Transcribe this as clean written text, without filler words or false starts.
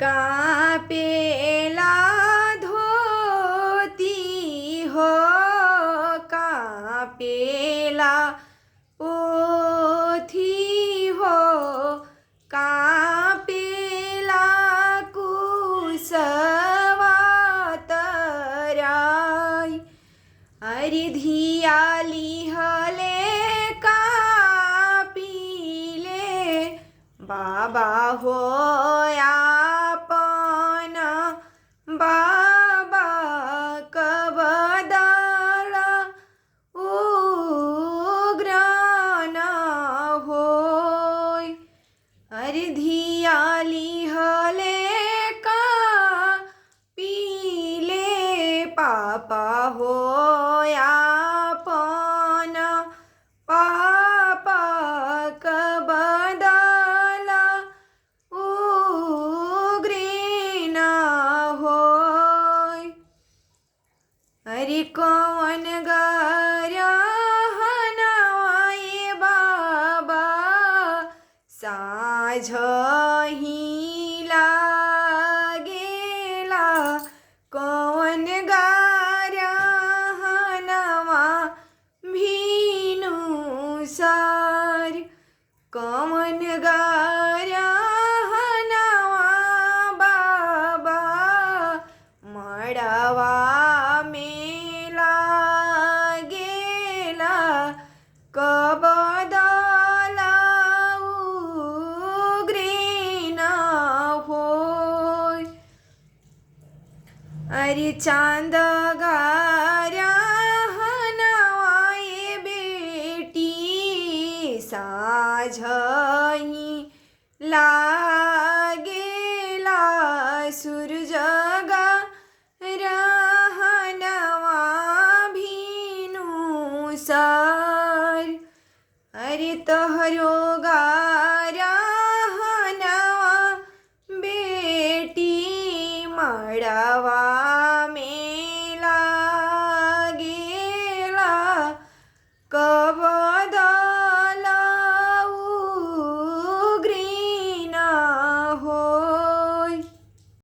कापेला धोती हो कापेला पोथी हो कापेला कुसवातराय अरिधिया लिहले कापिले बाबा हो आपण बाबा कबदळ उग्रन होय अरिधिया लिहले कापिले पापा हो आपण पापा कबदल उग्रेन होय अरे कौन गरहनवाए बाबा साझही लागेला कौन गरहनवा भीनु सार कौन गरहनवा बाबा मड़वा में लागेला कबदला उग्रेन होय अरे चांद गरहनवाए बेटी साझही लागेला सूरज गरहनवा भीनु सार अरे तोहरो गरहनवा बेटी मड़वा